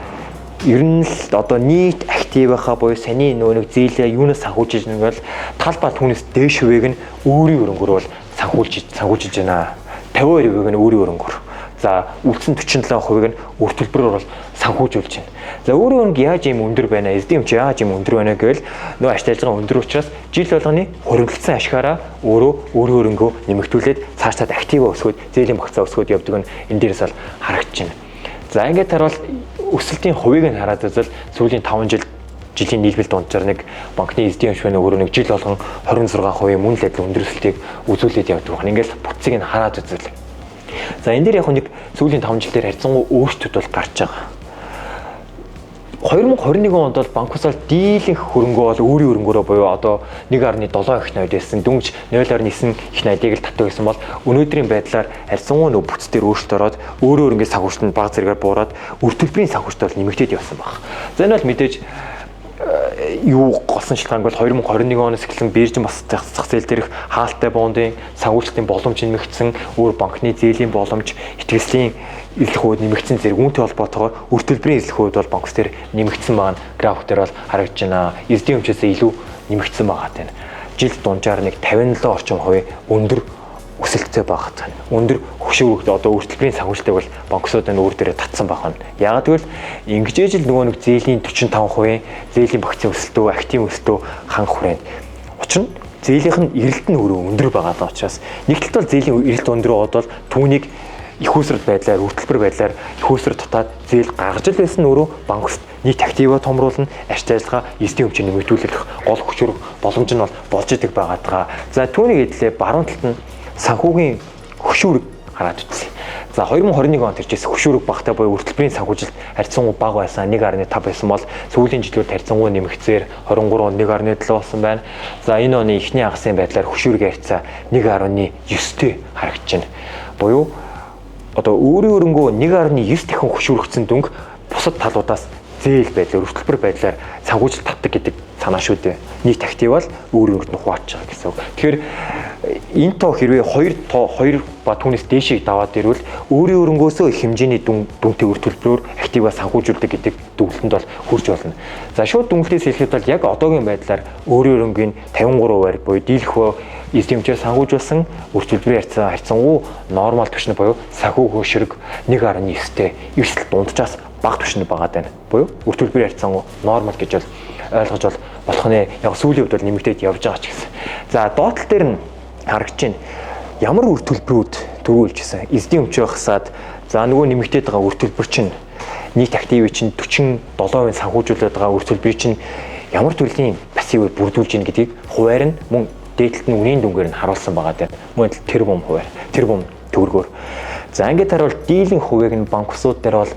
Speaker 1: ер нь л одоо нийт активынхаа буюу саний нөгөө нэг зээлээ юунаас санхүүжиж байгаа бол талбай түүнээс дээш хувийг нь өөрийн хөрөнгөөр бол санхүүжиж байна. 52% нь өөрийн хөрөнгөөр. За үлдсэн 47% нь үр төлбөрөөр бол санхүүжүүлж байна. За өөрийн хөрөнгө яаж ийм өндөр байна? Эзэдийн өмч яаж ийм өндөр байна гэвэл нөгөө ашиг ажиллагаа өндөр учраас жил болгоны хоригдлогцсон ашгаараа өөрийн хөрөнгөө нэмэгдүүлээд цаашдаа актив өсгөөд зээлийн багцаа өсгөөд явдаг нь энэ дээрээс бол харагдаж байна. За ингээд харуул өсөлтийн хувийг нь хараад үзвэл сүүлийн 5 жилийн нийлбэл дунджаар нэг банкны эзэдийн өмч байна өөрөө нэг жил болгон 26% мөн л адил өндөр өсөлтийг үзүүлээд явдаг байна. Ингээд бүтцийг нь хараад үзвэл. За энэ дээр яг нэг сүүлийн 5 жил дээр харьцангуй өөрчлөлт бол гарч байгаа. 2021 онд бол банк усаар дийлэнх хөрөнгөө бол өөрийн хөрөнгөөрөө буюу одоо 1.7 их найд байсан дүнж 0.9 их найдыг л татдаг гэсэн бол өнөөдрийн байдлаар харьцангуй нөө бүтц дээр өөрчлөлт ороод өөрөө ингээд санхүүжилт нь бага зэрэгээр буураад үр төлбөрийн санхүүжилт бол нэмэгдээд явсан баг. За энэ бол мэдээж юу голсон шилгаанг бол 2021 оноос эхлэн биржин бас зах зээл дээрх хаалттай бондын санхүүжилтийн боломж нэмэгдсэн, өөр банкны зээлийн боломж, итгэцлийн эзлэх хувьд нэмэгдсэн зэрэг үүнтэй холбоотойгоор үр төлбөрийн эзлэх хувьд бол банкс дээр нэмэгдсэн байгаа график дээр бол харагдаж байна. Эзэдийн өмчөөсөө илүү нэмэгдсэн байгаа тань. Жил дунджаар нэг 57 орчим хувийн өндөр өсөлттэй байгаа тань. Өндөр хөшөөрөгд одоо үр төлбөрийн санхүүжилтийг бол банксууд нь өөр дээрээ татсан байгаа нь. Яг тэгвэл ингэж ижил нөгөө нэг зээлийн 45% зээлийн багцын өсөлтөө, актив өсөлтөө хангах хүрээнд. Учир нь зээлийнх нь эрэлт нь өөрөө өндөр байгаа учраас нэг талд бол зээлийн эрэлт өндөр бол түүнийг их усрал байдлаар, үр төлбөр байдлаар их усрал дутаад зээл гаргаж л байсан нь өөрөө банкс нийт активаа томруулна, ашиг ажиллагаа эзэдийн өмчийг нэмэгдүүлэх гол хүчрэг боломж нь бол болж идэг байгаа. За түүнийг эдлээ баруун талд нь санхүүгийн хөшүүрэг хараад үзье. За 2021 онд иржсэн хөшүүрэг багтаа буюу үр төлбөрийн санхүүжилт харьцангуй бага байсан 1.5 байсан бол сүүлийн жилүүд харьцангуй нэмэгцээр 23 онд 1.7 болсон байна. За энэ оны эхний хагасын байдлаар хөшүүргийн харьцаа 1.9-тэй харагдаж байна. Буюу одоо өөрийн хөрөнгөө 1.9 дахин хөшүүрэгдсэн дүнг бусад талуудаас зээл байдлаар, үр төлбөр байдлаар санхүүжилт татдаг гэдэг санаа шүү дээ. Нийт актив бол өөр өөрт нь хувааж байгаа гэсэн үг. Тэгэхээр энэ тоо хэрвээ 2 ба түүнээс дээшийг даваад ирвэл өөрийн хөрөнгөөсөө их хэмжээний дүнтэй үр төлбөрөөр активаа санхүүжүүлдэг гэдэг дүгнэлтэнд бол хүрч болно. За шууд дүгнэлтээс хэлэхэд бол яг одоогийн байдлаар өөрийн хөрөнгийн 53% буюу дийлхөө эзэмчээр санхүүжүүлсэн үр төлбөрийн харьцангуй нормал түвшин буюу санхүү хөшөрөг 1.9-тэй эрсдэл дунджаас бага түвшинд байгаа даа. Буюу үр төлбөрийн харьцангуй нормал гэж бол ойлгож болох нэ. Яг сүүлийн үед бол нэмэгдээд явж байгаа ч гэсэн. За доотлол дээр нь харагдаж байна. Ямар үр төлбөрүүд төрүүлжсэн. Эзэдийн өмчөө хасаад за нөгөө нэмэгдээд байгаа үр төлбөр чинь нийт активын чинь 47% санхүүжүүлээд байгаа үр төлбөрийг чинь ямар төрлийн пассивыг бүрдүүлж ийн гэдгийг хуваар нь мөн дээдлэлт нь үнийн дүнгээр нь харуулсан байгаа даа. Мөн тэрбум хуваар, тэрбум төгрөгөөр. За ингээд харуул дийлэн хувийг нь банк усууд дээр бол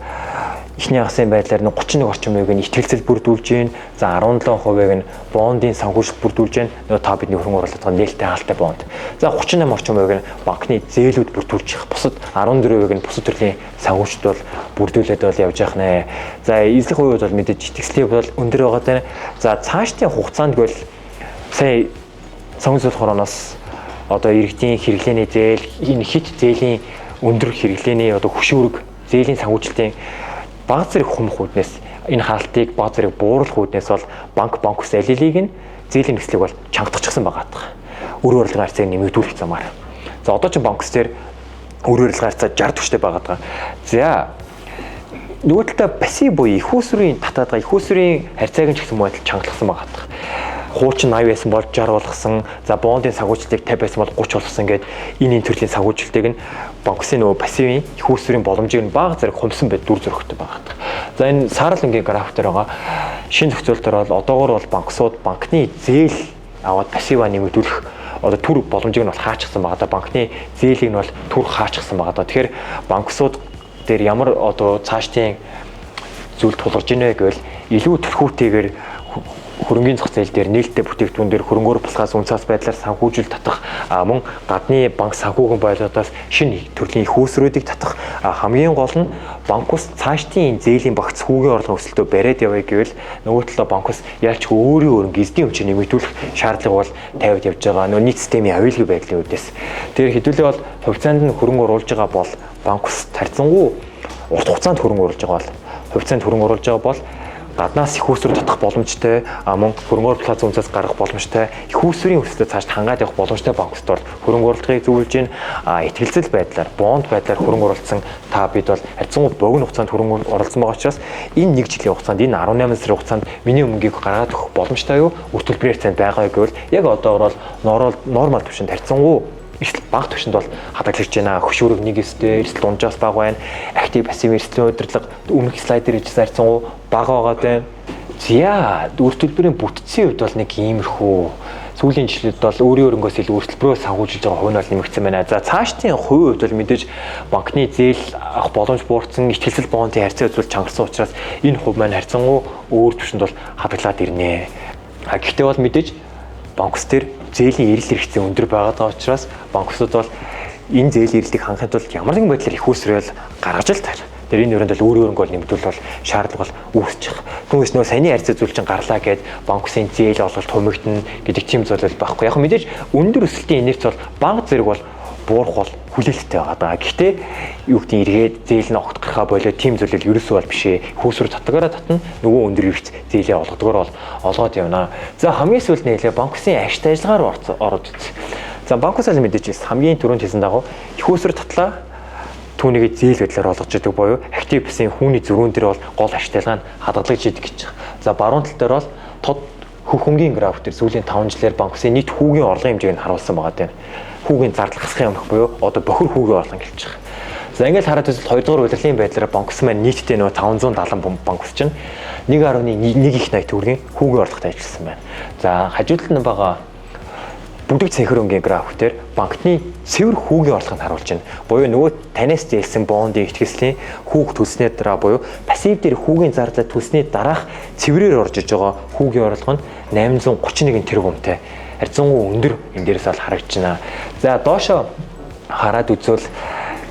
Speaker 1: эхний хагасын байдлаар нь 31 орчим хувийг нь итгэлцэл бүрдүүлж байна. За 17% нь бондын санхүүжилт бүрдүүлж байна. Нөгөө та бидний хөрөнгө оруулалт байгаа нээлттэй хаалттай бонд. За 38 орчим хувийг нь банкны зээлүүд бүрдүүлж их. Бусад 14% нь бусад төрлийн санхүүжилт бол бүрдүүлээд бол явж явах нэ. За эзлэх хувьд бол мэдээж итгэлцлийн бол өндөр байгаа даа. За цаашдын хугацаанд бол сая сонгоцол хороноос одоо иргэдийн хэрэглээний зээл, энэ хит зээлийн өндөр хэрэглээний одоо хөшүүрэг, зээлийн санхүүжилтийн бага зэрэг хумх үүднээс энэ хаалтыг бага зэрэг бууруулах үүднээс бол банк ус алилыг нь зээлийн нөхцөлийг бол чангадчихсан байгаа. Өр урлагийн харьцааг нэмэгдүүлэх замаар. За одоо ч банк ус дээр өөрөөр хэлбэл 60 төвчтэй байгаа. За нөгөө талаа пассив буюу их усрын татаад их усрын харьцааг нь ч гэсэн модал чангалсан байгаа. Хуучин 80 байсан бол 60 болгосон. За бондын санхүүжилтийг 50 байсан бол 30 болгосон гэдэг энэ төрлийн санхүүжилтийг нь банксын нөгөө пассивын их усрын боломжийг нь бага зэрэг хумсан байд дүр зөрөгтэй байгаа. За энэ саарл өнгийн график дээр байгаа шинэ зохицуулалтаар бол одоогоор бол банксууд банкны зээл аваад пассива нэмэгдүүлэх одоо төр боломжийг нь бол хаачихсан байгаа. Банкны зээлийг нь бол төр хаачихсан байгаа. Тэгэхээр банксууд дээр ямар одоо цаашдын зүйл тулгарч ийнэ гэвэл илүү төлхөөтэйгээр хөрөнгөний зах зээл дээр нээлттэй бүтээгдэхүүн дээр хөрөнгөөр бусгаас үнцас байдлаар санхүүжил татах мөн гадны банк санхүүгэн байлуудаас шинэ төрлийн их үүсрүүдийг татах хамгийн гол нь банкус цаашдын зээлийн багц хүүгийн орлого өсөлтөө бариад явъя гэвэл нөгөө талаа банкус ялч өөрийн эзэдийн өмчийг нэмэгдүүлэх шаардлага бол тавиад явж байгаа нөгөө нийт системийн аюулгүй байдлын үдээс. Тэр хэдүүлээ бол хувьцаанд нь хөрөнгө оруулж байгаа бол банкус тарьцангуй урт хугацаанд хөрөнгө оруулж байгаа бол хувьцаанд хөрөнгө оруулж байгаа бол гаднаас их үүсвэр татах боломжтой мөн хөрөнгө оруулалт үнцээс гарах боломжтой их үүсвэрийн өсөлтөд цааш хангаад явах боломжтой банкуд бол хөрөнгө оруулалтыг зөвлөж ийн ихтгэлцэл байдлаар бонд байдлаар хөрөнгө оруулсан та бид бол харьцангуй богино хугацаанд хөрөнгө оруулсан байгаа учраас энэ 1 жилийн хугацаанд энэ 18 сарын хугацаанд миний мөнгийг гаргаад өгөх боломжтой юу үр төлбөрээр цаанд байгаа гэвэл яг одоо бол нормал түвшинд харьцангуй эрсдэл банк түвшинд бол хадгалж байна. Хөшүүрэг 1-9-тэй эрсдэл унжаас бага байна. Актив пассив эрсдлийн удирдлага өмнөх слайдер хийж зарцсан бага байгаа байна. За үр төлбөрийн бүтцийн хувьд бол нэг иймэрхүү сүүлийн жилүүд бол өөрийн өрөнгөөс илүү үр төлбөрөө санхүүжилж байгаа хувь нь бол нэмэгдсэн байна. За цаашдын хувь хувьд бол мэдээж банкны зээл авах боломж буурсан, ихтгэлцэл бондын харьцаа үзүүл чангарсан учраас энэ хувь маань харьцангуй өөр түвшинд бол хадгалаад ирнэ. Гэхдээ бол мэдээж банкс төр зээлийн эрэлт хэрэгцээ өндөр байгаа учраас банксууд бол энэ зээлийн эрэлтийг хангахын тулд ямар нэгэн байдлаар их үүсрэл гаргаж л таар. Тэр энэ өрөөнд бол өөрөөр нь нэмэгдүүл бол шаардлага бол үүсчих. Түүнээс нөө саяны харьцаа зүйл чинь гарлаа гэд банксын зээл олголт хумигдана гэдэг тийм зүйл байхгүй. Яг мэдээж өндөр өсөлтийн инерц бол банк зэрэг бол буурах бол хүлээлттэй байгаа. Гэхдээ юу гэдэг нь эргээд зээл нь огт гарахаа болоо тийм зүйлэл ерөөсөө бол биш ээ. Хүүсвэр татгаараа татна нөгөө өндөр хэрэгц зээлээ олгодгоор бол олгоод явна. За хамгийн сүүлд нэлээ банксын ашигтай ажиллагаар ороод үзье. За банкусаас мэдээж хамгийн түрүүнд хэлсэн дагуу их хүүсвэр татлаа түүнийг зээл байдлаар олгож идэг буюу актив пассивын хүүний зөрүүн дээр бол гол ашигтайлгаа нь хадгалж идэг гэж байна. За баруун тал дээр бол тод хөнгийн график дээр сүүлийн 5 жилээр банксын нийт хүүгийн орлогын хэмжээг нь харуулсан байгаа тийм. Хүүгийн зардал хасах юм буюу одоо бохир хүүгийн орлого гэлж байгаа. За ингээд хараад үзвэл 2 дугаар удирлын байдлаар банкс маань нийтдээ нөгөө 570 банкс чинь 1.1 их 80 төгрөгийн хүүгийн орлоготой ажилласан байна. За хажуудалд нь байгаа бүдэг цэнхэр өнгийн график дээр банкны цэвэр хүүгийн орлогыг харуулж байна. Буюу нөгөө танаас зээлсэн бондын ихтгэслийн хүүг төлснээ дараа буюу пассив дээр хүүгийн зардал төлсний дараах цэврээр орж иж байгаа хүүгийн орлого нь 831 тэрбумтай. Харьцангуй өндөр энэ дээрээс бол харагдаж байна. За доошоо хараад үзвэл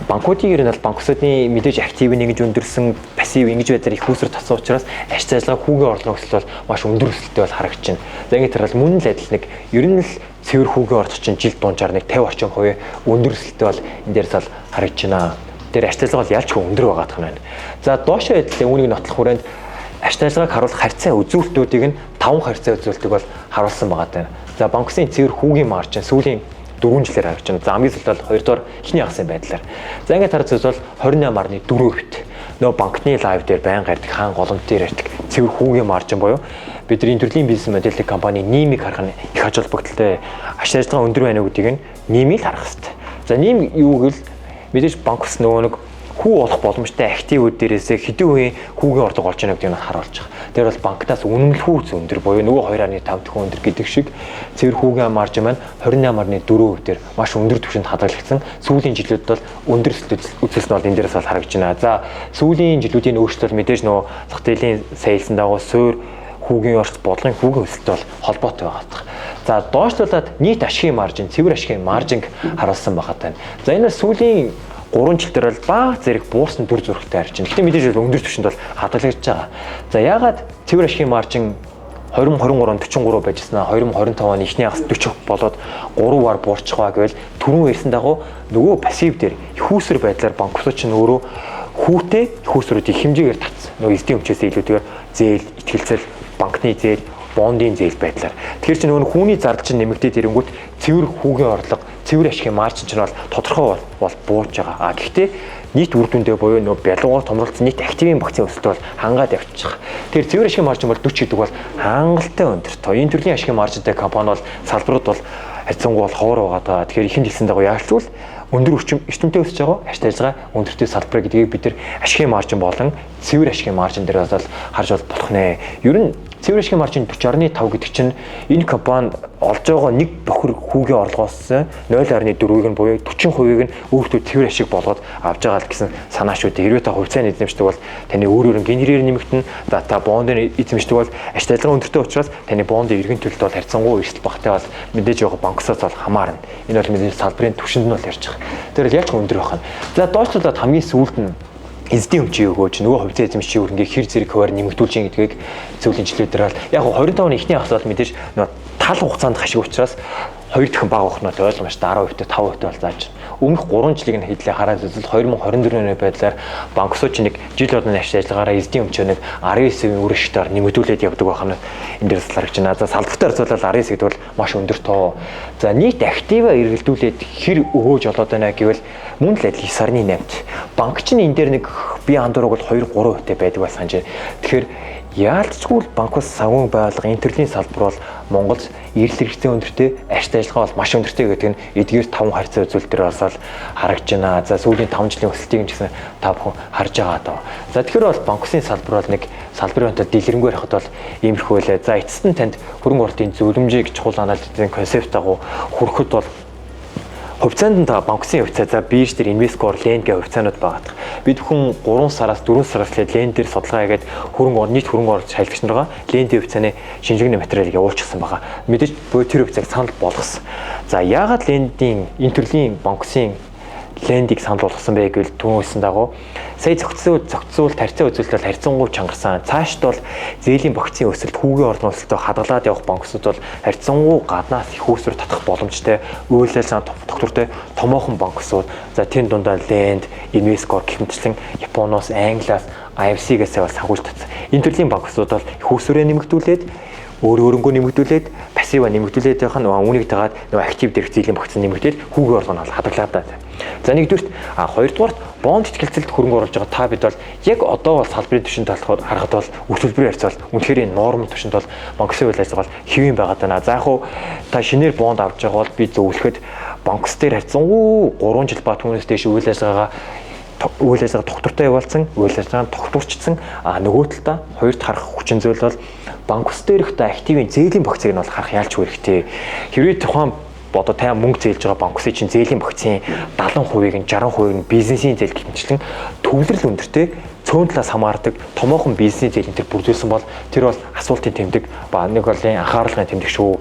Speaker 1: банкуудын ер нь бол банксуудын мэдээж актив нэгж өндөрсөн пассив ингэж байдлаар их үүсвэр татсан учраас ашиг ажиллагаа хүүгийн орлого өсөлт бол маш өндөр өсөлттэй бол харагдаж байна. За ингэж хараад мөн л адил нэг ер нь л цэвэр хүүгийн орлого чинь жилд дундчаар нэг 50 орчим хувийн өндөр өсөлттэй бол энэ дээрээс бол харагдаж байна. Тэр ашиг ажиллагаа бол ялч өндөр байгаа юм байна. За доошоо адил үүнийг нотлох хүрээнд ашиг ажиллагааг харуулах харьцаа үзүүлэлтүүдийг нь 5 харьцаа үзүүлэлтийг бол харуулсан байгаа тань. За банксын цэвэр хүүгийн маржин сүүлийн 4 жилээр харагдаж байна. За хамгийн сүүлд бол 2 дугаар эхний хагасны байдлаар. За ингээд харж үзвэл 28.4%. Нөө банкны лайв дээр байнга гардаг хаан голомт дээр ярьдаг цэвэр хүүгийн маржин буюу бидний төрлийн бизнес модельтэй компани ниймийг харах нь их ач холбогдолтой ашиг ажиллагаа өндөр байна гэдгийг ниймийг харах хэрэгтэй. За нийм юу гэвэл мэдээж банкс нөгөө нэг хүү болох боломжтой активүүд дээрээсээ хэдэн үеийн хүүгийн орлого олж ийнэ гэдгийг нь харуулж байгаа. Тэр бол банкнаас үнэмлэх хүүц өндөр буюу нөгөө 2.5 дахин өндөр гэдэг шиг цэвэр хүүгийн маржин маань 28.4% дээр маш өндөр түвшинд хадгалагдсан. Сүүлийн жилүүд бол өндөр үзүүлэлт нь бол энэ дээрээс бол харагдаж байна. За сүүлийн жилүүдийн өөрчлөлт мэдээж нөгөө зах зээлийн саялсан дагуу суур хүүгийн орц бодлогын хүүгийн өсөлттэй бол холбоотой байгаа. За доошлуулад нийт ашигын маржин, цэвэр ашигын маржинг харуулсан байгаа тань. За энэ сүүлийн 3 жил дээр бол баг зэрэг буурсан дүр зурагтай харж байна. Гэхдээ мэдээж өндөр түвшинд бол хадгалагдж байгаа. За яагаад цэвэр ашигын маржин 2023 43 байжснаа 2025 оны эхний хагас 40 болоод 3-аар буурчих ба гэвэл түрүүн ярьсан дагуу нөгөө пассив дээр их үүсвэр байдлаар банкуд чинь өөрөө хүүтэй их үүсвэрүүдийг хэмжээгээр татсан. Нөгөө эзэдийн өмчөөс илүүтэйгээр зээл, ихтгэлцэл, банкны зээл, бондын зээл байдлаар. Тэгэхээр чи нөгөө хүүний зардал чинь нэмэгдээд ирэнгүүт цэвэр хүүгийн орлого, цэвэр ашигын маржин ч бол тодорхой бол бууж байгаа. Гэхдээ нийт үр дүндээ буюу нөгөө бялуугаар томруулсан нийт активын багцын өсөлт бол хангаад явчих. Тэгэхээр цэвэр ашигын маржин бол 40 гэдэг бол хангалттай өндөртэй. Энэ төрлийн ашигын маржинтай компани бол салбарууд бол харьцангуй бол ховор байгаа. Тэгэхээр ихэнд хэлсэн дагуу яалтчгүй өндөр эрчимтэй өсөж байгаа ашигт ажиллагаа өндөртэй салбар гэдгийг бид нар ашигын маржин болон цэвэр ашигын маржин дээр бол харж болох нэ. Ер нь цэвэр ашигын маржин 40.5 гэдэг чинь энэ компани олж байгаа нэг бохир хүүгийн орлогоос 0.4-ийг нь буюу 40%-ийг нь өөртөө цэвэр ашиг болгоод авж байгаа гэсэн санаа шүү дээ. Хэрвээ та хувьцааны эзэмшдэг бол таны өөрөөр нь генерээр нэмэгдэнэ. Та бондын эзэмшдэг бол ашигт ажиллагаа өндөртэй учраас таны бондын эргэн төлөлт бол харьцангуй эрсдэл багтай бол мэдээж байгаа банксаас бол хамаарна. Энэ бол мэдээж салбарын түвшинд нь бол ярьж байгаа. Тэгэхээр яаж өндөр байх вэ? За доошлуулаад хамгийн сүүлд нь эзэдийн өмчийг өгөөж нөгөө хувьцаа эзэмшийн өрнгийг хэр зэрэг хуваар нэмэгдүүлж ийн гэдгийг зөвлөлийн жилүүдээр бол яг 25 оны эхний хагас бол мэдээж нөгөө тал хугацаанд хашиг учраас 2 дахин бага ухнаад ойлгомжтой 10%-тэй 5%-тэй бол зааж. Өмнөх 3 жилийг нь хэдлээ хараад үзвэл 2024 оны байдлаар банксууч нэг жил болон ашиг ажиллагаараа эзэдийн өмчөө нэг 19%-ийн үр ашигтайгаар нэмэгдүүлээд явдаг байх нь энэ дээрс харагдаж байна. За салбартаар зөвлөл 19 гэдэг бол маш өндөр тоо. За нийт актива эргэлдүүлээд хэр өгөөж болоод байна гэвэл мөн л адил 9 сарны 8-нд банк чинь энэ дээр нэг бие андуураг бол 2-3%-тэй байдаг байх санаж. Тэгэхээр яалтчгүй банкус савгүй байгууллага энэ төрлийн салбар бол Монголд эрэл хэрэгцээ өндөртэй ашигт ажиллагаа бол маш өндөртэй гэдэг нь эдгээр 5 харьцаа үзүүлэлтээр бас харагдж байна. За сүүлийн 5 жилийн өсөлтийг ч гэсэн та бүхэн харж байгаа даа. За тэгэхээр бол банкусын салбар бол нэг салбарын онтой дэлгэрэнгүй харахад бол иймэрхүү байлаа. За эцэст нь танд хөрөнгө оруулалтын зөвлөмжийг чухал анализын концепт дагуу хүрэхэд бол хувьцаанд та банкусын хувьцаа за бирж дээр инвестор ленд гэх хувьцаанууд байгаа. Бид бүхэн 3 сараас 4 сараас ленд дээр судалгаа хийгээд нийт хөрөнгө оруулалт шалгач нараа лендийн хувьцааны шинжилгээний материалыг явуулчихсан байгаа. Мэдээж тэр хувьцааг санал болгосон. За яагаад лендийн энэ төрлийн банкусын лендийг санал болгосон бэ гэвэл түүнээсэн дагуу сая зохицуул тарьцаа үзүүлэлт харьцангуй чангарсан. Цаашд бол зээлийн багцын өсөлт хүүгийн орлогын өсөлтөд хадгалаад явах банксууд бол харьцангуй гаднаас их үүсвэр татах боломжтой үйл ажиллагааны доктортой томоохон банксууд. За тэр дундаа ленд, инвестор гэх мэтчлэн Японоос, Англиас, IFC-гээс бол санхүүж татсан. Энэ төрлийн банксууд бол их үүсвэрээ нэмэгдүүлээд өөрөнгөө нэмэгдүүлээд пассива нэмэгдүүлээд байх нь үүнийг дагаад нөгөө актив дээрх зээлийн багцын нэмэгдээд хүүгийн орлого нь бол хадгалаад байна. За нэгдүгürt хоёрдугаарт бонд итгэлцэлд хөрөнгө оруулж байгаа та бид бол яг одоо бол салбарын түвшинд харахад бол өртөлбөрийн харьцаа бол үнэхээр норм түвшинд бол банксын үйл ажиллагаа бол хэвэн байгаад байна. За яг хуу та шинээр бонд авч байгаа бол би зөвлөхөд банкс дээр харьцангуй 3 жил ба түүнээс дээш үйл ажиллагаа доктортой явуулсан, үйл ажиллагаанд тогтворчсон. Нөгөө талдаа хоёрт харах хүчин зүйл бол банкс дээрх та активын зээлийн багцыг нь бол харах яалчгүй хэрэгтэй. Хэрвээ тухайн одоо та мөнгө зээлж байгаа банксын чинь зээлийн багцын 70%-ийг нь 60%-ийг нь бизнесийн зээл гэмчлэн төвлөрөл өндөртэй цөөн талаас хамаардаг томоохон бизнесийн зээлийн төр бүрдүүлсэн бол тэр бол асуултын тэмдэг ба нэг болын анхаарлын тэмдэг шүү.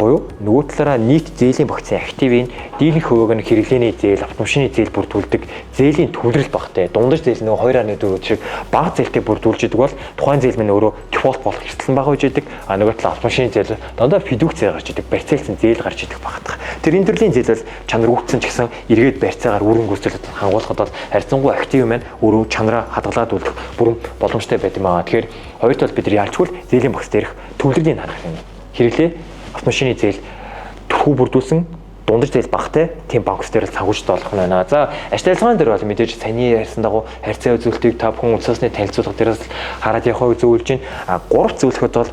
Speaker 1: Буюу нөгөө талаараа нийт зээлийн багцын активын дийлэнх хувийг нь хэрэглээний зээл, автомашины зээл бүрдүүлдэг зээлийн төвлөрөл багтай. Дундаж зээл нөгөө 2.4 шиг бага зээлтэй бүрдүүлж идэг бол тухайн зээл минь өөрөө дефолт болох эрсдэл бага үж идэг. Нөгөө талаа автомашины зээл дандаа фидүк зээл гарч идэг, барьцаалсан зээл гарч идэг багтах. Тэр энэ төрлийн зээл бол чанаргүйцсэн ч гэсэн эргээд барьцаагаар үүрэн гүйцэтгэлд хангуулахад бол харьцангуй актив маань өөрөө чанараа хадгалаад үлдэх бүрэн боломжтой байт юм аа. Тэгэхээр хоёрт бол бид нар ялчгүй зээлийн багц дээрх төвлөрлийн харах юм. Хэрэглээ автомашины зээл төрхүү бүрдүүлсэн дундаж зээл багтай тийм банкс дээр санхүүжтэй болох нь байна. За ашиг ажиллагаан дээр бол мэдээж саяны ярьсан дагуу харьцаа үзүүлэлтийг та бүхэн үндэсний танилцуулга дээрээс хараад явахыг зөвлөж байна. 3 зөвлөхөд бол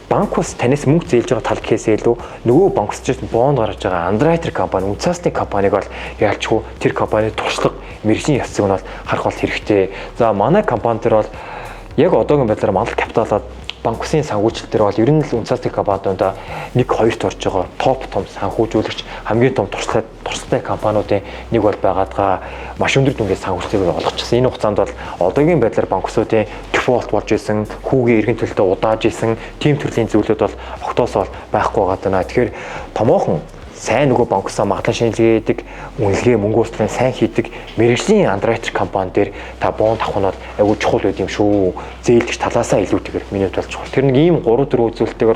Speaker 1: банкус танаас мөнгө зээлж байгаа тал гэхээс илүү нөгөө банкс чинь бонд гаргаж байгаа андеррайтер компани, үндэсний компаниг бол яалчгүй тэр компани туршлага мэргэжлийн яцыг нь бол харах бол хэрэгтэй. За манай компани дээр бол яг одоогийн байдлаар мандал капиталаад банкусын санхүүжилтээр бол ер нь л үндэсний компаниуд нэг хоёрт орж байгаа топ том санхүүжүүлэгч хамгийн том туршлагатай компаниудын нэг бол байгаадгаа маш өндөр дүнгийн санхүүжилтийг олгочихсон. Энэ хугацаанд бол одоогийн байдлаар банкусуудын дефолт болж исэн, хүүгийн эргэн төлөлтөд удааж исэн тийм төрлийн зүйлүүд бол огтоосоо байхгүй байгаа даа. Тэгэхээр томоохон сайн нөгөө банкусаа магадлан шинжилгээдэг, үнэлгээ мөнгө уучлалын сайн хийдэг мэргэжлийн андеррайтер компани дээр та бонд авах нь бол айгүй чухал байд юм шүү. Зээлгч талаасаа илүүтэйгээр миний хувьд бол чухал. Тэр нэг ийм 3-4 үзүүлэлтээр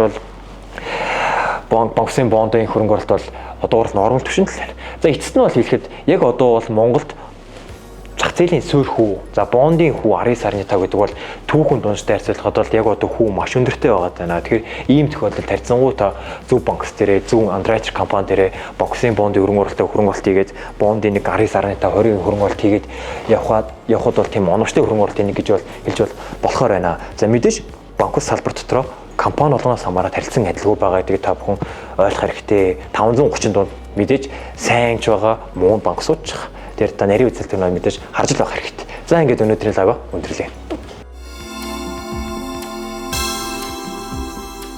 Speaker 1: бол банксын бондын хөрөнгө оруулалт бол одоогоор нормал түвшинд л байна. За эцэст нь бол хэлэхэд яг одоо бол Монголд зах зах зээлийн суурь хүү, за бондын хүү 19 сарны тав гэдэг бол түүхэн дундтай харьцуулахад бол яг одоо хүү маш өндөртэй байгаа даа. Тэгэхээр ийм тохиолдолд харьцангуй та зөв банкс дээрээ, зөв underwriter компани дээрээ банксын бондын хөрөнгө оруулалт хийгээд бондын нэг 19 сарны тав 20 хөрөнгө оруулалт хийгээд явхад бол тийм оновчтой хөрөнгө оруулалт нэг гэж бол хэлж болохоор байна. За мэдээж банкус салбар дотроо компани болгоноос хамаарат харилцан адилгүй байгаа гэдгийг та бүхэн ойлгох хэрэгтэй. 530 дунд мэдээж сайн ч байгаа, муу банксууд ч байгаа. Тэр та нарийн үзэлтээр мэдээж харж л байх хэрэгтэй. За ингээд өнөөдрийн лайв өндөрлөө.